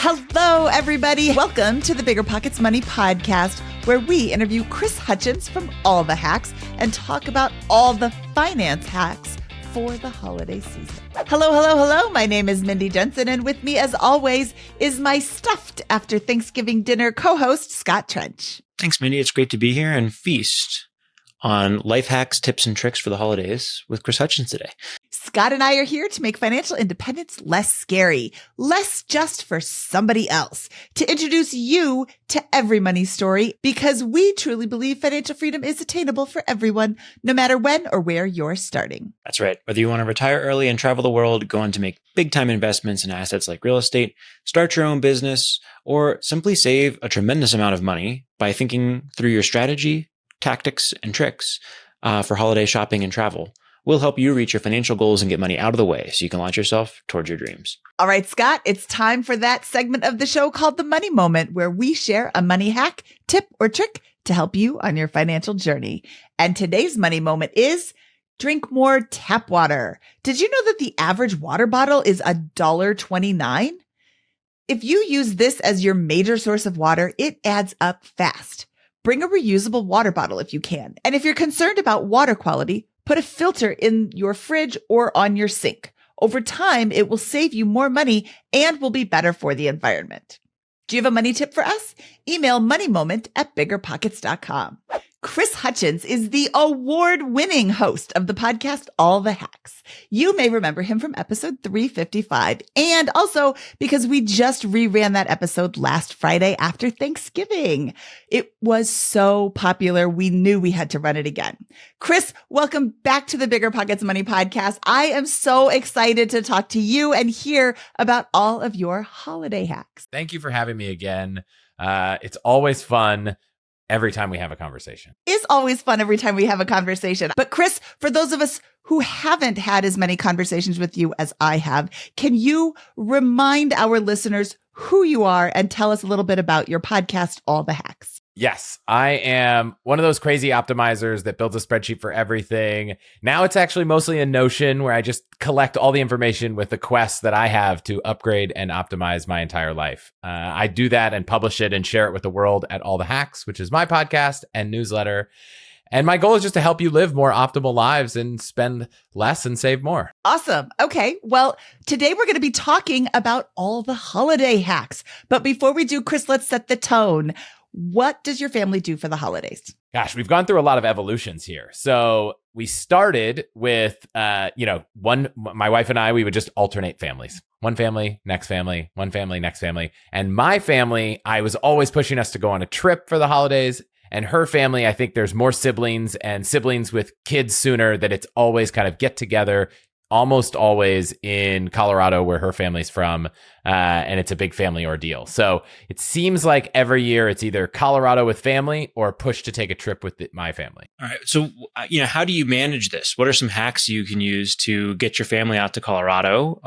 Hello, everybody. Welcome to the BiggerPockets Money Podcast, where we interview Chris Hutchins from All the Hacks and talk about all the finance hacks for the holiday season. Hello. My name is Mindy Jensen, and with me, as always, is my stuffed after Thanksgiving dinner co-host, Scott Trench. Thanks, Mindy. It's great to be here and feast on life hacks, tips, and tricks for the holidays with Chris Hutchins today. Scott and I are here to make financial independence less scary, less just for somebody else, to introduce you to every money story, because we truly believe financial freedom is attainable for everyone, no matter when or where you're starting. That's right. Whether you want to retire early and travel the world, go on to make big-time investments in assets like real estate, start your own business, or simply save a tremendous amount of money by thinking through your strategy, tactics, and tricks for holiday shopping and travel, we'll help you reach your financial goals and get money out of the way so you can launch yourself towards your dreams. All right, Scott, it's time for that segment of the show called The Money Moment, where we share a money hack, tip, or trick to help you on your financial journey. And today's money moment is drink more tap water. Did you know that the average water bottle is $1.29? If you use this as your major source of water, it adds up fast. Bring a reusable water bottle if you can. And if you're concerned about water quality, put a filter in your fridge or on your sink. Over time, it will save you more money and will be better for the environment. Do you have a money tip for us? Email moneymoment@biggerpockets.com. Chris Hutchins is the award-winning host of the podcast All the Hacks. You may remember him from episode 355, and also because we just reran that episode last Friday after Thanksgiving. It was so popular, we knew we had to run it again. Chris, welcome back to the BiggerPockets Money Podcast. I am so excited to talk to you and hear about all of your holiday hacks. Thank you for having me again. It's always fun. Every time we have a conversation. It's always fun every time we have a conversation. But Chris, for those of us who haven't had as many conversations with you as I have, can you remind our listeners who you are and tell us a little bit about your podcast, All the Hacks? Yes, I am one of those crazy optimizers that builds a spreadsheet for everything. Now it's actually mostly in Notion, where I just collect all the information with the quests that I have to upgrade and optimize my entire life. I do that and publish it and share it with the world at All the Hacks, which is my podcast and newsletter. And my goal is just to help you live more optimal lives and spend less and save more. Awesome. Okay. Well, today we're going to be talking about all the holiday hacks. But before we do, Chris, let's set the tone. What does your family do for the holidays? Gosh, we've gone through a lot of evolutions here. So we started with, my wife and I, we would just alternate families. One family, next family, one family, next family. And my family, I was always pushing us to go on a trip for the holidays. And her family, I think there's more siblings and siblings with kids sooner, that it's always kind of get together, almost always in Colorado, where her family's from, and it's a big family ordeal. So it seems like every year it's either Colorado with family or push to take a trip with my family. All right. So, how do you manage this? What are some hacks you can use to get your family out to Colorado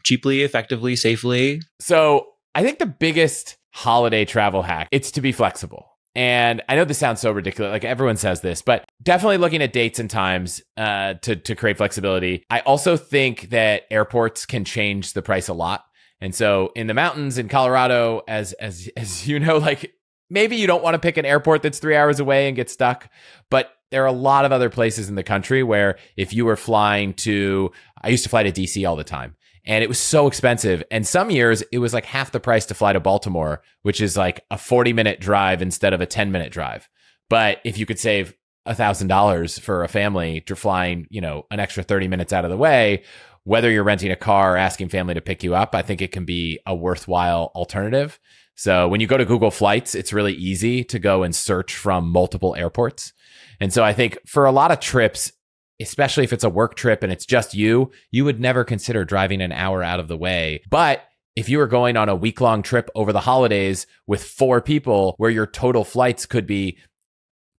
cheaply, effectively, safely? So I think the biggest holiday travel hack, it's to be flexible. And I know this sounds so ridiculous, like everyone says this, but definitely looking at dates and times to create flexibility. I also think that airports can change the price a lot. And so in the mountains in Colorado, as you know, like maybe you don't want to pick an airport that's 3 hours away and get stuck, but there are a lot of other places in the country where if you were flying to, I used to fly to DC all the time. And it was so expensive. And some years it was like half the price to fly to Baltimore, which is like a 40-minute drive instead of a 10-minute drive. But if you could save $1,000 for a family to flying, an extra 30 minutes out of the way, whether you're renting a car or asking family to pick you up, I think it can be a worthwhile alternative. So when you go to Google Flights, it's really easy to go and search from multiple airports. And so I think for a lot of trips, especially if it's a work trip and it's just you would never consider driving an hour out of the way. But if you were going on a week-long trip over the holidays with 4 people, where your total flights could be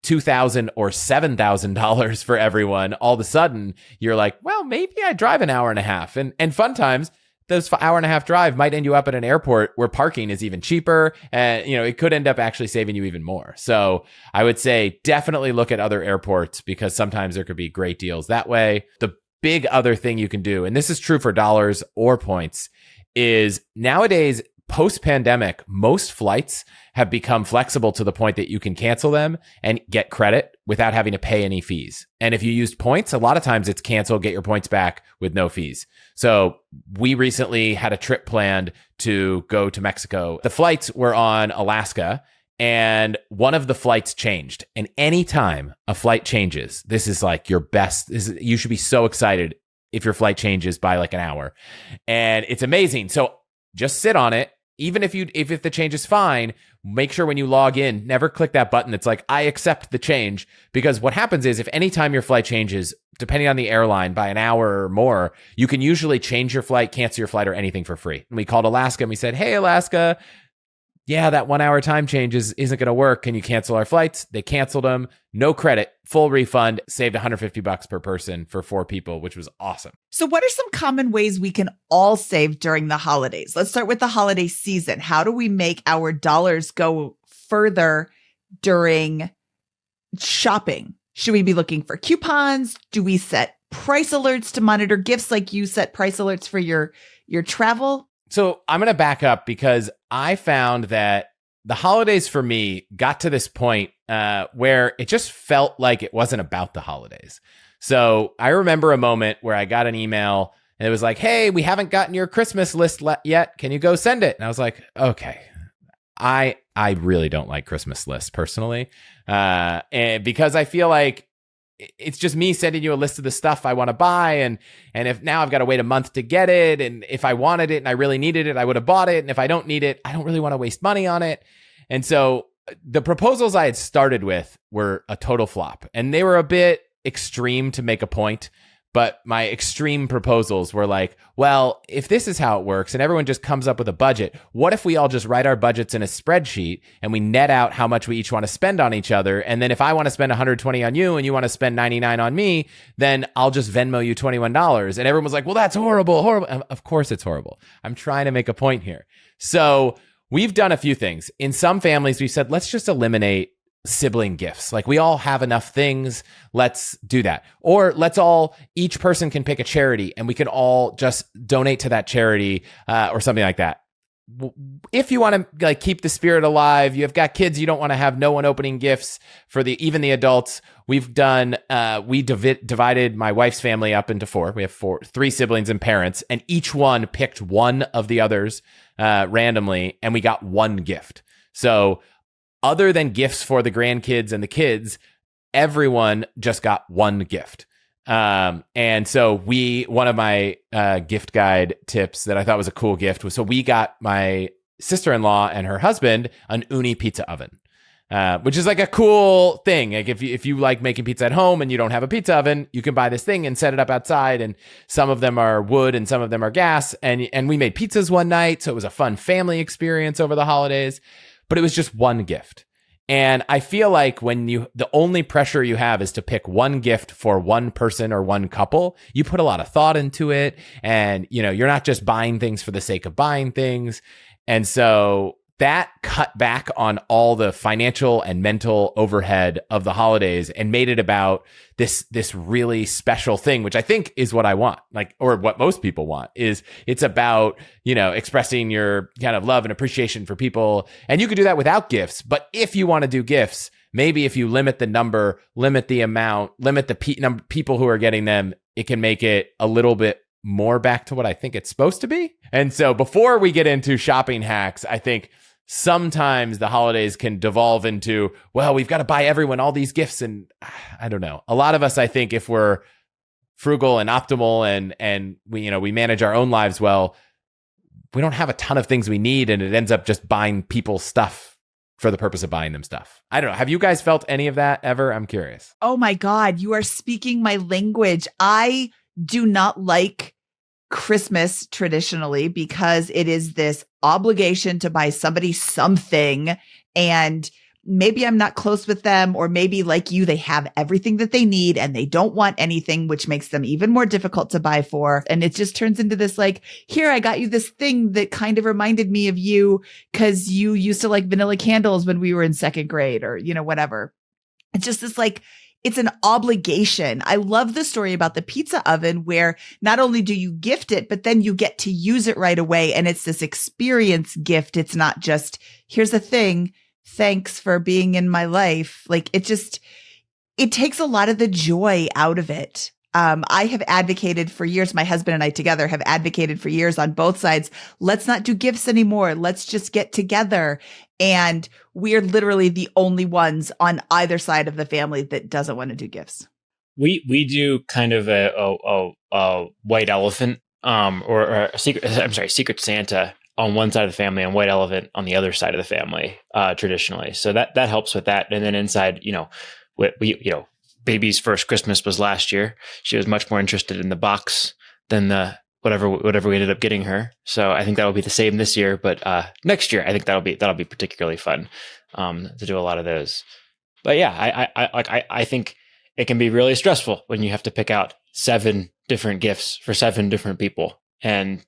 $2,000 or $7,000 for everyone, all of a sudden you're like, well, maybe I drive an hour and a half. And fun times, those hour and a half drive might end you up at an airport where parking is even cheaper. And, it could end up actually saving you even more. So I would say definitely look at other airports, because sometimes there could be great deals that way. The big other thing you can do, and this is true for dollars or points, is nowadays post-pandemic, most flights have become flexible to the point that you can cancel them and get credit without having to pay any fees. And if you used points, a lot of times it's cancel, get your points back with no fees. So we recently had a trip planned to go to Mexico. The flights were on Alaska, and one of the flights changed. And anytime a flight changes, this is like your best. You should be so excited if your flight changes by like an hour. And it's amazing. So just sit on it. Even if the change is fine, make sure when you log in, never click that button. It's like, I accept the change. Because what happens is if anytime your flight changes, depending on the airline, by an hour or more, you can usually change your flight, cancel your flight, or anything for free. And we called Alaska and we said, hey, Alaska, yeah, that 1 hour time change isn't going to work. Can you cancel our flights? They canceled them. No credit, full refund, saved $150 per person for 4 people, which was awesome. So what are some common ways we can all save during the holidays? Let's start with the holiday season. How do we make our dollars go further during shopping? Should we be looking for coupons? Do we set price alerts to monitor gifts like you set price alerts for your travel? So I'm going to back up because I found that the holidays for me got to this point where it just felt like it wasn't about the holidays. So I remember a moment where I got an email and it was like, hey, we haven't gotten your Christmas list yet. Can you go send it? And I was like, okay. I really don't like Christmas lists personally, and because I feel like it's just me sending you a list of the stuff I want to buy. And if now I've got to wait a month to get it. And if I wanted it and I really needed it, I would have bought it. And if I don't need it, I don't really want to waste money on it. And so the proposals I had started with were a total flop, and they were a bit extreme to make a point. But my extreme proposals were like, well, if this is how it works and everyone just comes up with a budget, what if we all just write our budgets in a spreadsheet and we net out how much we each want to spend on each other? And then if I want to spend 120 on you and you want to spend 99 on me, then I'll just Venmo you $21. And everyone was like, well, that's horrible. Of course it's horrible. I'm trying to make a point here. So we've done a few things. In some families, we said, let's just eliminate sibling gifts. Like we all have enough things. Let's do that. Or each person can pick a charity and we can all just donate to that charity or something like that. If you want to like keep the spirit alive, you have got kids, you don't want to have no one opening gifts for even the adults. We've done, we divided my wife's family up into 4. We have 3 siblings and parents, and each one picked one of the others randomly, and we got one gift. So other than gifts for the grandkids and the kids, everyone just got one gift. And so one of my gift guide tips that I thought was a cool gift was, so we got my sister-in-law and her husband an Uni pizza oven, which is like a cool thing. Like if you like making pizza at home and you don't have a pizza oven, you can buy this thing and set it up outside. And some of them are wood and some of them are gas. And we made pizzas one night. So it was a fun family experience over the holidays. But it was just one gift. And I feel like when the only pressure you have is to pick one gift for one person or one couple, you put a lot of thought into it. And, you're not just buying things for the sake of buying things. And so that cut back on all the financial and mental overhead of the holidays and made it about this really special thing, which I think is what I want, or what most people want. Is it's about, expressing your kind of love and appreciation for people. And you could do that without gifts. But if you want to do gifts, maybe if you limit the number, limit the amount, limit the people who are getting them, it can make it a little bit more back to what I think it's supposed to be. And so before we get into shopping hacks, I think sometimes the holidays can devolve into, well, we've got to buy everyone all these gifts. And I don't know. A lot of us, I think, if we're frugal and optimal and we manage our own lives well, we don't have a ton of things we need. And it ends up just buying people stuff for the purpose of buying them stuff. I don't know. Have you guys felt any of that ever? I'm curious. Oh my God, you are speaking my language. I do not like Christmas traditionally because it is this obligation to buy somebody something, and maybe I'm not close with them, or maybe like you, they have everything that they need and they don't want anything, which makes them even more difficult to buy for. And it just turns into this like, here, I got you this thing that kind of reminded me of you because you used to like vanilla candles when we were in 2nd grade, or, whatever. It's just this like it's an obligation. I love the story about the pizza oven where not only do you gift it, but then you get to use it right away. And it's this experience gift. It's not just, here's a thing. Thanks for being in my life. Like it takes a lot of the joy out of it. I have advocated for years, my husband and I together have advocated for years on both sides. Let's not do gifts anymore. Let's just get together. And we're literally the only ones on either side of the family that doesn't want to do gifts. We do kind of a white elephant, or a Secret Santa on one side of the family and white elephant on the other side of the family, traditionally. So that helps with that. And then inside, baby's first Christmas was last year. She was much more interested in the box than the whatever we ended up getting her. So I think that'll be the same this year, but next year I think that'll be particularly fun to do a lot of those. But yeah, I think it can be really stressful when you have to pick out 7 different gifts for 7 different people, and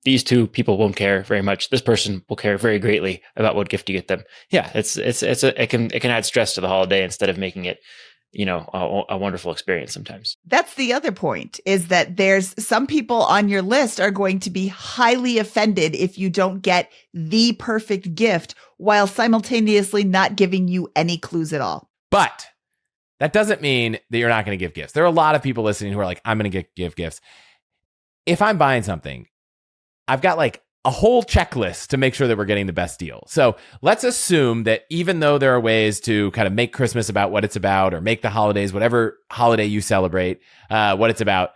these 2 people won't care very much. This person will care very greatly about what gift you get them. Yeah, it can add stress to the holiday instead of making it a wonderful experience sometimes. That's the other point, is that there's some people on your list are going to be highly offended if you don't get the perfect gift while simultaneously not giving you any clues at all. But that doesn't mean that you're not going to give gifts. There are a lot of people listening who are like, I'm going to give gifts. If I'm buying something, I've got like a whole checklist to make sure that we're getting the best deal. So let's assume that even though there are ways to kind of make Christmas about what it's about, or make the holidays, whatever holiday you celebrate, what it's about,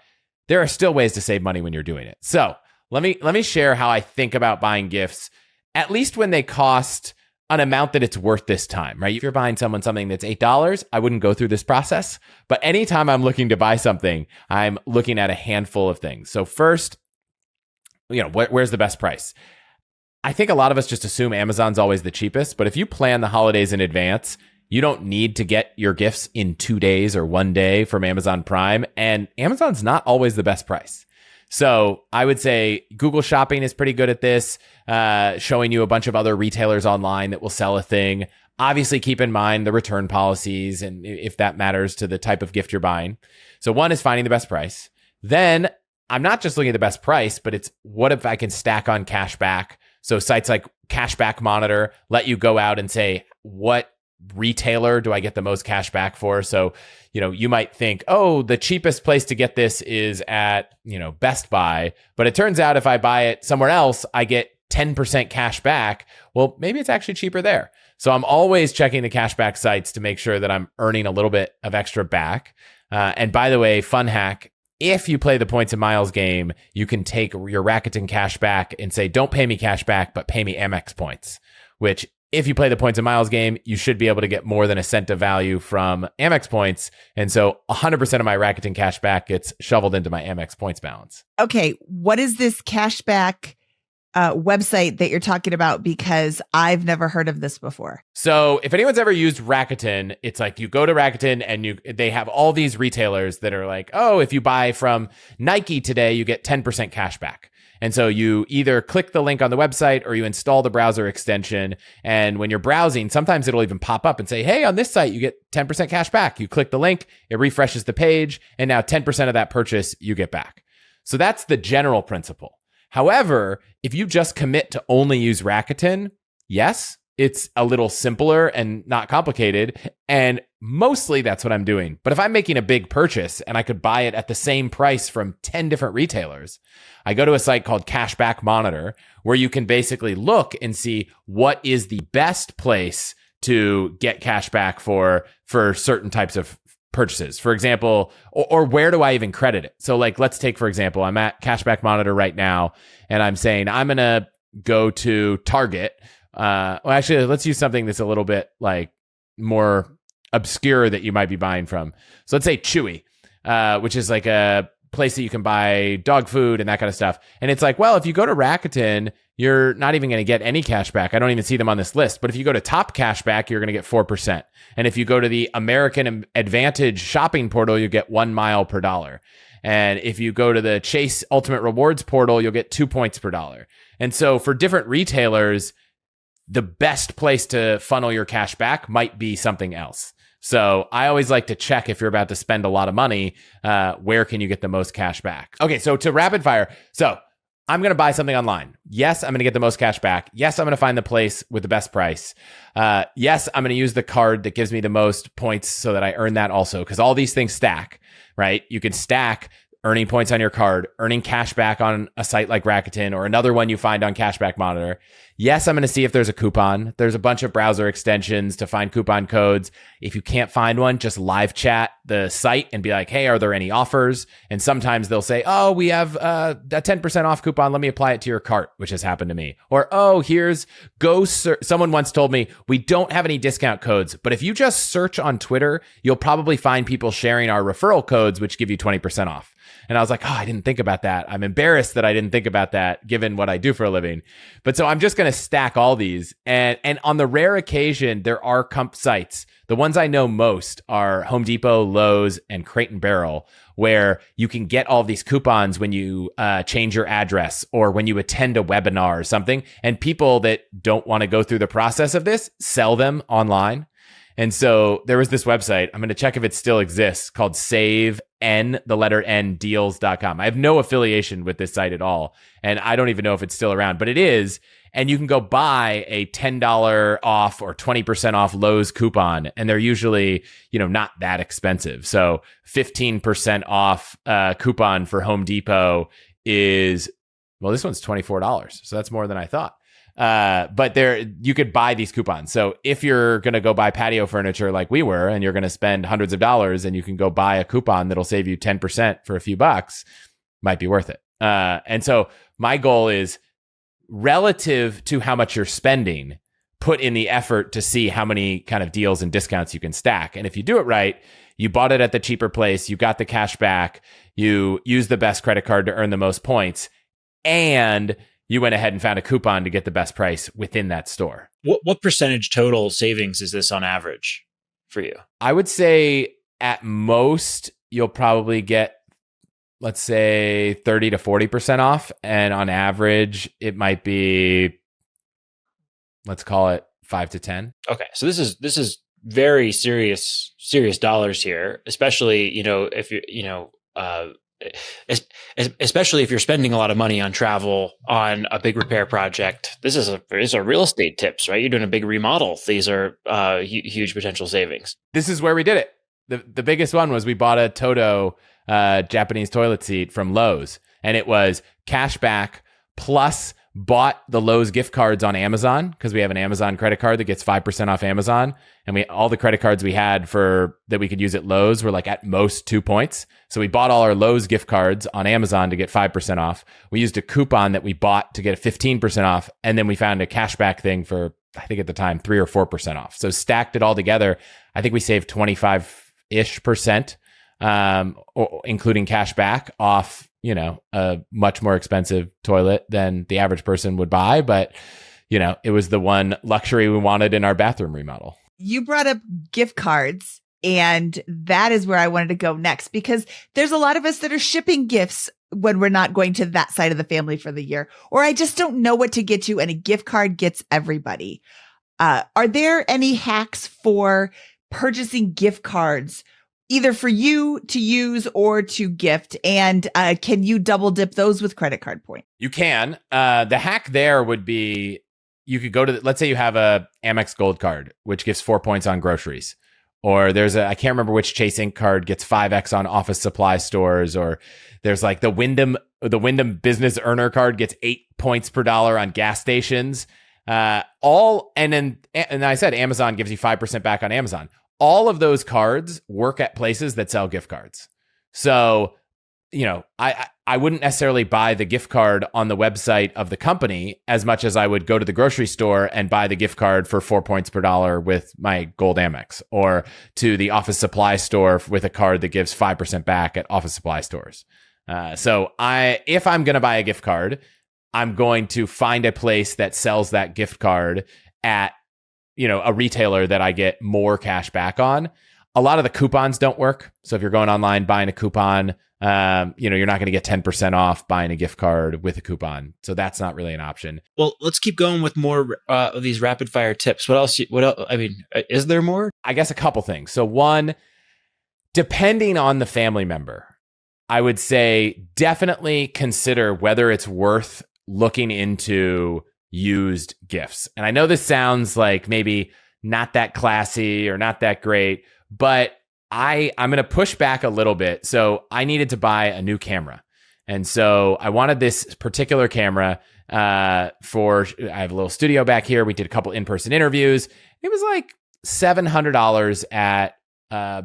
there are still ways to save money when you're doing it. So let me share how I think about buying gifts, at least when they cost an amount that it's worth this time, right? If you're buying someone something that's $8, I wouldn't go through this process. But anytime I'm looking to buy something, I'm looking at a handful of things. So first, where's the best price? I think a lot of us just assume Amazon's always the cheapest, but if you plan the holidays in advance, you don't need to get your gifts in 2 days or 1 day from Amazon Prime, and Amazon's not always the best price. So I would say Google Shopping is pretty good at this, showing you a bunch of other retailers online that will sell a thing. Obviously, keep in mind the return policies and if that matters to the type of gift you're buying. So one is finding the best price. Then I'm not just looking at the best price, but it's what if I can stack on cash back? So sites like Cashback Monitor let you go out and say, what retailer do I get the most cash back for? So, you might think, oh, the cheapest place to get this is at, Best Buy. But it turns out if I buy it somewhere else, I get 10% cash back. Well, maybe it's actually cheaper there. So I'm always checking the cashback sites to make sure that I'm earning a little bit of extra back. And by the way, fun hack, if you play the points and miles game, you can take your Rakuten cash back and say, don't pay me cash back, but pay me Amex points, which if you play the points and miles game, you should be able to get more than a cent of value from Amex points. And so 100% of my Rakuten cash back gets shoveled into my Amex points balance. Okay. What is this cashback website that you're talking about? Because I've never heard of this before. So if anyone's ever used Rakuten, it's like you go to Rakuten and they have all these retailers that are like, oh, if you buy from Nike today, you get 10% cash back. And so you either click the link on the website or you install the browser extension. And when you're browsing, sometimes it'll even pop up and say, hey, on this site, you get 10% cash back. You click the link, it refreshes the page, and now 10% of that purchase you get back. So that's the general principle. However, if you just commit to only use Rakuten, yes, it's a little simpler and not complicated. And mostly that's what I'm doing. But if I'm making a big purchase and I could buy it at the same price from 10 different retailers, I go to a site called Cashback Monitor, where you can basically look and see what is the best place to get cash back for certain types of purchases. For example, or where do I even credit it? So like, let's take, for example, I'm at Cashback Monitor right now, and I'm saying I'm going to go to Target. Well, actually, let's use something that's a little bit like more obscure that you might be buying from. So let's say Chewy, which is like a place that you can buy dog food and that kind of stuff. And it's like, well, if you go to Rakuten, you're not even going to get any cash back. I don't even see them on this list. But if you go to Top Cashback, you're going to get 4%. And if you go to the American Advantage shopping portal, you get 1 mile per dollar. And if you go to the Chase Ultimate Rewards portal, you'll get 2 points per dollar. And so for different retailers, the best place to funnel your cash back might be something else. So I always like to check if you're about to spend a lot of money, where can you get the most cash back? Okay, so to rapid fire. So I'm going to buy something online. Yes, I'm going to get the most cash back. Yes, I'm going to find the place with the best price. Yes, I'm going to use the card that gives me the most points so that I earn that also, because all these things stack, right? You can stack earning points on your card, earning cash back on a site like Rakuten or another one you find on Cashback Monitor. Yes, I'm going to see if there's a coupon. There's a bunch of browser extensions to find coupon codes. If you can't find one, just live chat the site and be like, hey, are there any offers? And sometimes they'll say, oh, we have a 10% off coupon. Let me apply it to your cart, which has happened to me. Or, oh, someone once told me, we don't have any discount codes, but if you just search on Twitter, you'll probably find people sharing our referral codes, which give you 20% off. And I was like, oh, I didn't think about that. I'm embarrassed that I didn't think about that given what I do for a living. But so I'm just going to stack all these. And on the rare occasion, there are sites. The ones I know most are Home Depot, Lowe's, and Crate and Barrel, where you can get all these coupons when you change your address or when you attend a webinar or something. And people that don't want to go through the process of this sell them online. And so there was this website, I'm going to check if it still exists, called deals.com. I have no affiliation with this site at all. And I don't even know if it's still around, but it is. And you can go buy a $10 off or 20% off Lowe's coupon. And they're usually, not that expensive. So 15% off coupon for Home Depot is, well, this one's $24. So that's more than I thought. But you could buy these coupons. So if you're going to go buy patio furniture like we were, and you're going to spend hundreds of dollars and you can go buy a coupon that'll save you 10% for a few bucks, might be worth it. And so my goal is relative to how much you're spending, put in the effort to see how many kind of deals and discounts you can stack. And if you do it right, you bought it at the cheaper place, you got the cash back, you used the best credit card to earn the most points, and you went ahead and found a coupon to get the best price within that store. What percentage total savings is this on average for you? I would say at most, you'll probably get, let's say 30 to 40% off. And on average, it might be, let's call it 5 to 10. Okay. So this is very serious dollars here, especially, if you, especially if you're spending a lot of money on travel, on a big repair project. These are real estate tips, right? You're doing a big remodel. These are huge potential savings. This is where we did it. The biggest one was we bought a Toto Japanese toilet seat from Lowe's, and it was cash back plus bought the Lowe's gift cards on Amazon, because we have an Amazon credit card that gets 5% off Amazon. And all the credit cards we had that we could use at Lowe's were like at most 2 points. So we bought all our Lowe's gift cards on Amazon to get 5% off. We used a coupon that we bought to get a 15% off. And then we found a cashback thing for, I think at the time, 3 or 4% off. So stacked it all together. I think we saved 25-ish%, including cash back off, a much more expensive toilet than the average person would buy. But, it was the one luxury we wanted in our bathroom remodel. You brought up gift cards, and that is where I wanted to go next, because there's a lot of us that are shipping gifts when we're not going to that side of the family for the year, or I just don't know what to get you, and a gift card gets everybody. Are there any hacks for purchasing gift cards, either for you to use or to gift? And can you double dip those with credit card points? You can. The hack there would be, you could go to, let's say you have a Amex Gold card, which gives 4 points on groceries. Or there's I can't remember which Chase Ink card gets 5x on office supply stores. Or there's like the Wyndham Business Earner card gets 8 points per dollar on gas stations. And I said Amazon gives you 5% back on Amazon. All of those cards work at places that sell gift cards. So, I wouldn't necessarily buy the gift card on the website of the company as much as I would go to the grocery store and buy the gift card for 4 points per dollar with my Gold Amex, or to the office supply store with a card that gives 5% back at office supply stores. So if I'm going to buy a gift card, I'm going to find a place that sells that gift card at, a retailer that I get more cash back on. A lot of the coupons don't work. So if you're going online buying a coupon, You're not going to get 10% off buying a gift card with a coupon. So that's not really an option. Well, let's keep going with more of these rapid fire tips. What else? What else? I mean, is there more? I guess a couple things. So one, depending on the family member, I would say definitely consider whether it's worth looking into used gifts. And I know this sounds like maybe not that classy or not that great, but I'm going to push back a little bit. So I needed to buy a new camera. And so I wanted this particular camera I have a little studio back here. We did a couple in-person interviews. It was like $700 at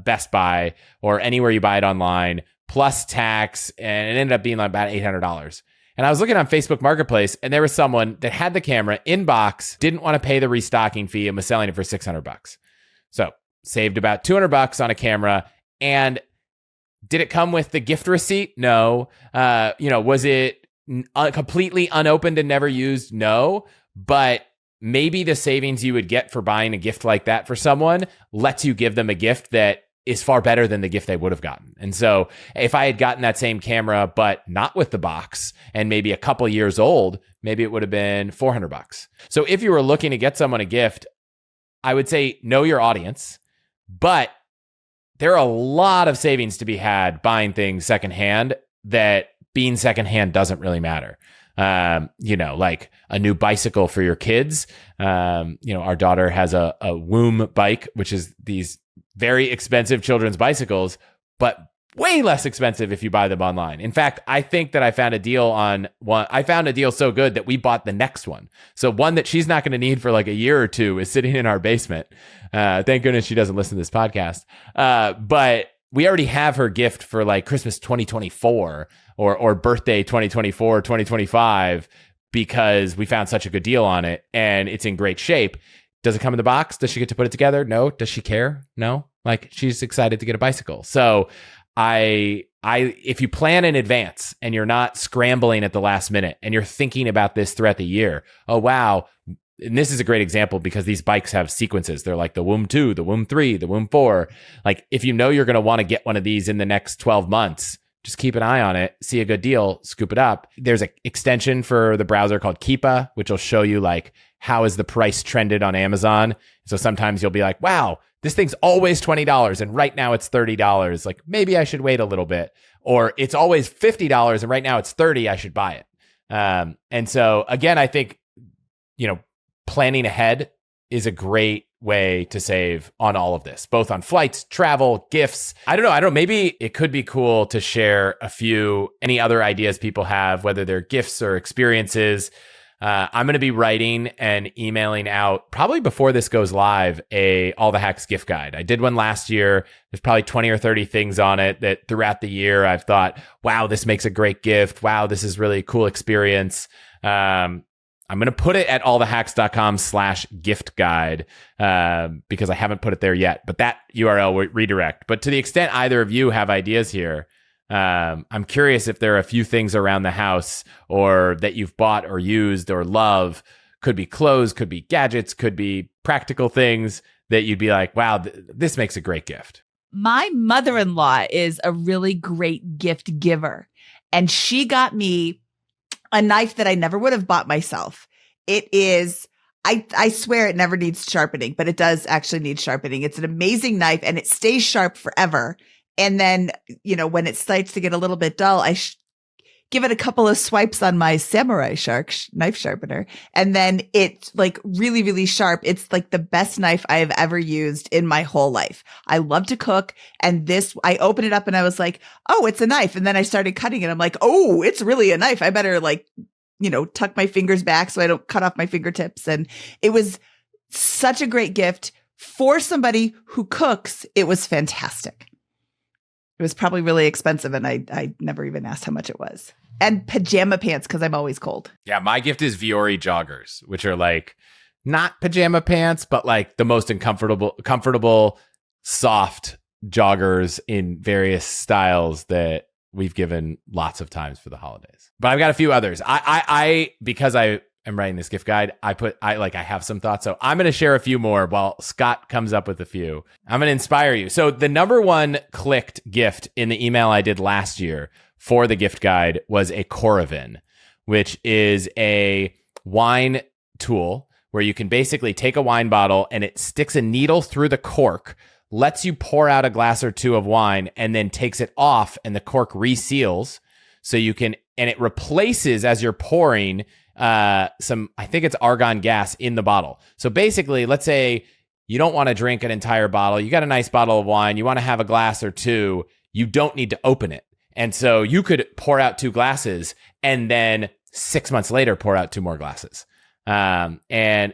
Best Buy or anywhere you buy it online, plus tax. And it ended up being like about $800. And I was looking on Facebook Marketplace, and there was someone that had the camera in box, didn't want to pay the restocking fee, and was selling it for $600. So saved about $200 on a camera. And did it come with the gift receipt? No. Was it completely unopened and never used? No. But maybe the savings you would get for buying a gift like that for someone lets you give them a gift that is far better than the gift they would have gotten. And so if I had gotten that same camera, but not with the box and maybe a couple years old, maybe it would have been $400. So if you were looking to get someone a gift, I would say know your audience, but there are a lot of savings to be had buying things secondhand that being secondhand doesn't really matter. Like a new bicycle for your kids. Our daughter has a Womb bike, which is these very expensive children's bicycles, but way less expensive if you buy them online. In fact, I think that I found a deal on one. I found a deal so good that we bought the next one. So one that she's not going to need for like a year or two is sitting in our basement. Thank goodness she doesn't listen to this podcast. But we already have her gift for like Christmas 2024 or birthday 2024, 2025, because we found such a good deal on it and it's in great shape. Does it come in the box? Does she get to put it together? No. Does she care? No. Like, she's excited to get a bicycle. So if you plan in advance and you're not scrambling at the last minute and you're thinking about this throughout the year, oh, wow. And this is a great example because these bikes have sequences. They're like the Womb 2, the Womb 3, the Womb 4. Like, if you know you're going to want to get one of these in the next 12 months, just keep an eye on it, see a good deal, scoop it up. There's an extension for the browser called Keepa, which will show you like how is the price trended on Amazon. So sometimes you'll be like, wow, this thing's always $20 and right now it's $30. Like, maybe I should wait a little bit. Or it's always $50 and right now it's $30. I should buy it. And so again, I think, planning ahead is a great way to save on all of this, both on flights, travel, gifts. I don't know. Maybe it could be cool to share any other ideas people have, whether they're gifts or experiences. I'm going to be writing and emailing out probably before this goes live, All the Hacks gift guide. I did one last year. There's probably 20 or 30 things on it that throughout the year I've thought, wow, this makes a great gift. Wow, this is really a cool experience. I'm going to put it at allthehacks.com/gift guide because I haven't put it there yet, but that URL will redirect. But to the extent either of you have ideas here, I'm curious if there are a few things around the house or that you've bought or used or love. Could be clothes, could be gadgets, could be practical things that you'd be like, wow, this makes a great gift. My mother-in-law is a really great gift giver, and she got me a knife that I never would have bought myself. It is, I swear it never needs sharpening, but it does actually need sharpening. It's an amazing knife and it stays sharp forever. And then, when it starts to get a little bit dull, I give it a couple of swipes on my Samurai Shark knife sharpener. And then it's like really, really sharp. It's like the best knife I have ever used in my whole life. I love to cook. And I opened it up and I was like, oh, it's a knife. And then I started cutting it. I'm like, oh, it's really a knife. I better tuck my fingers back so I don't cut off my fingertips. And it was such a great gift for somebody who cooks. It was fantastic. It was probably really expensive, and I never even asked how much it was. And pajama pants, because I'm always cold. Yeah, my gift is Viore joggers, which are like not pajama pants, but like the most comfortable, soft joggers in various styles that we've given lots of times for the holidays. But I've got a few others. Because I am writing this gift guide, I have some thoughts. So I'm going to share a few more while Scott comes up with a few. I'm going to inspire you. So the number one clicked gift in the email I did last year for the gift guide was a Coravin, which is a wine tool where you can basically take a wine bottle and it sticks a needle through the cork, lets you pour out a glass or two of wine, and then takes it off and the cork reseals. So you can, and it replaces as you're pouring I think it's argon gas in the bottle. So basically, let's say you don't want to drink an entire bottle. You got a nice bottle of wine. You want to have a glass or two. You don't need to open it. And so you could pour out 2 glasses and then 6 months later, pour out 2 more glasses. And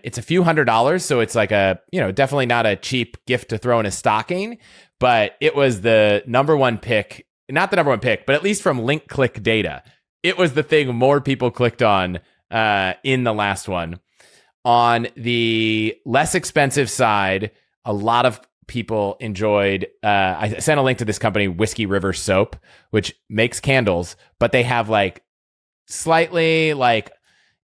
it's a few $100s. So it's like definitely not a cheap gift to throw in a stocking, but it was the number one pick, not the number one pick, but at least from link click data, it was the thing more people clicked on in the last one. On the less expensive side, a lot of people enjoyed, I sent a link to this company, Whiskey River Soap, which makes candles, but they have like slightly like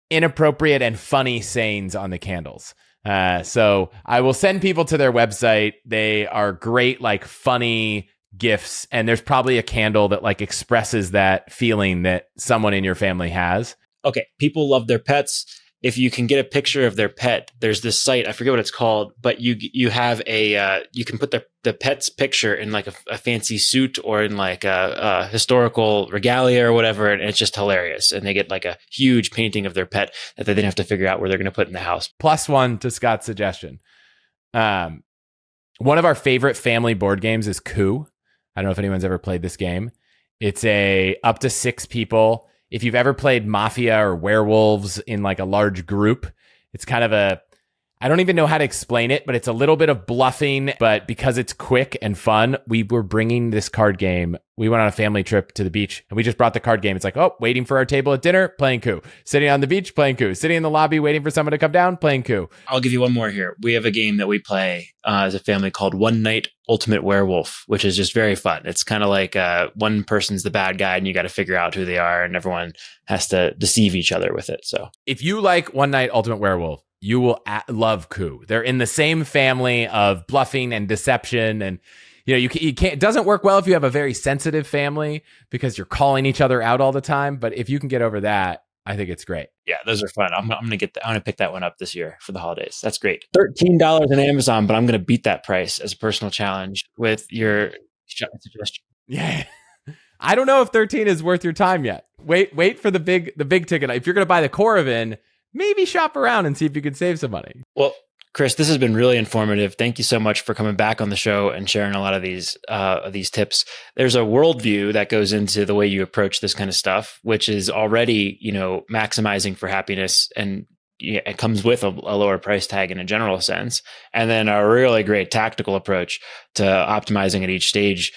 inappropriate and funny sayings on the candles. So I will send people to their website. They are great, like funny gifts. And there's probably a candle that like expresses that feeling that someone in your family has. Okay, people love their pets. If you can get a picture of their pet, there's this site, I forget what it's called, but you have you can put the pet's picture in like a fancy suit or in like a historical regalia or whatever, and it's just hilarious. And they get like a huge painting of their pet that they then have to figure out where they're going to put in the house. +1 to Scott's suggestion. One of our favorite family board games is Coup. I don't know if anyone's ever played this game. It's up to 6 people. If you've ever played Mafia or Werewolves in like a large group, it's kind of I don't even know how to explain it, but it's a little bit of bluffing. But because it's quick and fun, we were bringing this card game. We went on a family trip to the beach and we just brought the card game. It's like, oh, waiting for our table at dinner, playing Coup. Sitting on the beach, playing Coup. Sitting in the lobby, waiting for someone to come down, playing Coup. I'll give you one more here. We have a game that we play as a family called One Night Ultimate Werewolf, which is just very fun. It's kind of like one person's the bad guy and you got to figure out who they are and everyone has to deceive each other with it. So if you like One Night Ultimate Werewolf, you will love Coup. They're in the same family of bluffing and deception. And, you can't, it doesn't work well if you have a very sensitive family because you're calling each other out all the time. But if you can get over that, I think it's great. Yeah, those are fun. I'm going to pick that one up this year for the holidays. That's great. $13 on Amazon, but I'm going to beat that price as a personal challenge with your suggestion. Yeah. I don't know if 13 is worth your time yet. Wait for the big ticket. If you're going to buy the Coravin, maybe shop around and see if you can save some money. Well, Chris, this has been really informative. Thank you so much for coming back on the show and sharing a lot of these tips. There's a worldview that goes into the way you approach this kind of stuff, which is already, maximizing for happiness, and it comes with a lower price tag in a general sense. And then a really great tactical approach to optimizing at each stage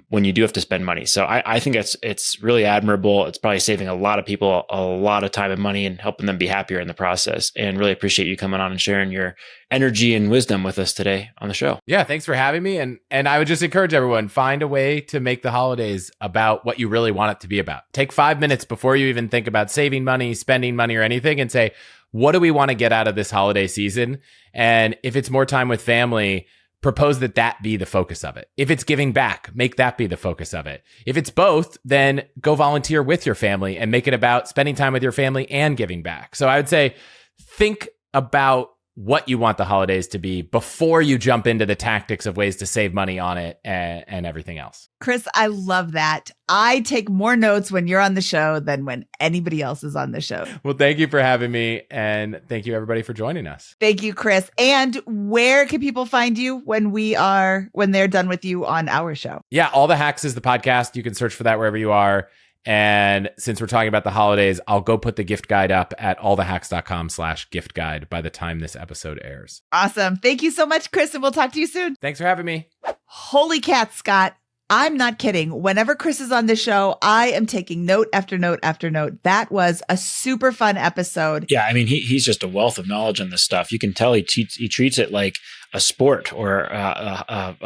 when you do have to spend money. So I think it's really admirable. It's probably saving a lot of people a lot of time and money and helping them be happier in the process. And really appreciate you coming on and sharing your energy and wisdom with us today on the show. Yeah, thanks for having me. And I would just encourage everyone, find a way to make the holidays about what you really want it to be about. Take 5 minutes before you even think about saving money, spending money, or anything, and say, what do we want to get out of this holiday season? And if it's more time with family, propose that be the focus of it. If it's giving back, make that be the focus of it. If it's both, then go volunteer with your family and make it about spending time with your family and giving back. So I would say, think about what you want the holidays to be before you jump into the tactics of ways to save money on it and everything else. Chris, I love that. I take more notes when you're on the show than when anybody else is on the show. Well, thank you for having me. And thank you, everybody, for joining us. Thank you, Chris. And where can people find you when they're done with you on our show? Yeah, All the Hacks is the podcast. You can search for that wherever you are. And since we're talking about the holidays, I'll go put the gift guide up at allthehacks.com/gift guide by the time this episode airs. Awesome. Thank you so much, Chris. And we'll talk to you soon. Thanks for having me. Holy cats, Scott. I'm not kidding. Whenever Chris is on the show, I am taking note after note after note. That was a super fun episode. Yeah, I mean, he's just a wealth of knowledge on this stuff. You can tell he treats it like a sport or a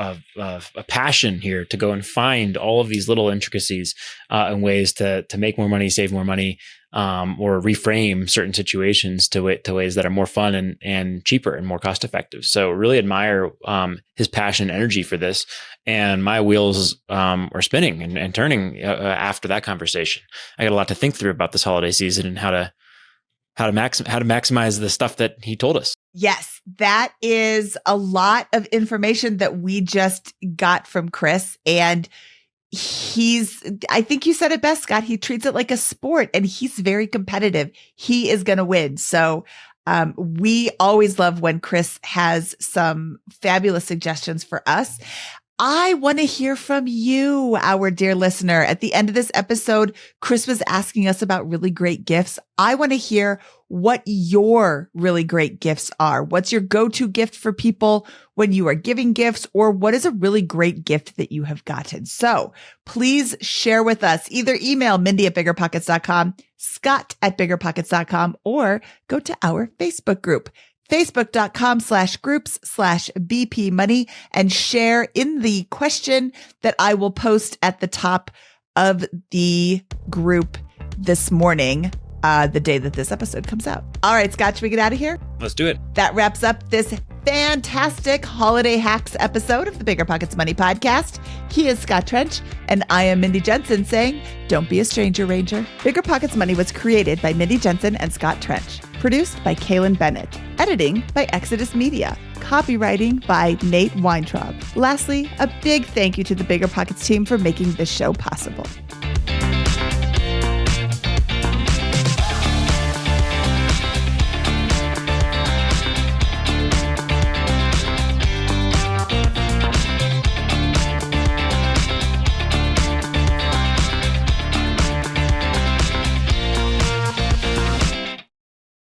passion here to go and find all of these little intricacies and ways to make more money, save more money, or reframe certain situations to ways that are more fun and cheaper and more cost effective. So really admire his passion and energy for this. And my wheels are spinning and turning after that conversation. I got a lot to think through about this holiday season and how to maximize the stuff that he told us. Yes, that is a lot of information that we just got from Chris. And I think you said it best, Scott. He treats it like a sport and he's very competitive. He is going to win. So we always love when Chris has some fabulous suggestions for us. I want to hear from you, our dear listener. At the end of this episode, Chris was asking us about really great gifts. I want to hear what your really great gifts are. What's your go-to gift for people when you are giving gifts, or what is a really great gift that you have gotten? So please share with us. Either email Mindy@BiggerPockets.com, Scott@BiggerPockets.com, or go to our Facebook group, Facebook.com/groups/BP Money, and share in the question that I will post at the top of the group this morning, the day that this episode comes out. All right, Scott, should we get out of here? Let's do it. That wraps up this fantastic holiday hacks episode of the BiggerPockets Money Podcast. He is Scott Trench, and I am Mindy Jensen saying, don't be a stranger, Ranger. BiggerPockets Money was created by Mindy Jensen and Scott Trench. Produced by Kaylin Bennett. Editing by Exodus Media. Copywriting by Nate Weintraub. Lastly, a big thank you to the BiggerPockets team for making this show possible.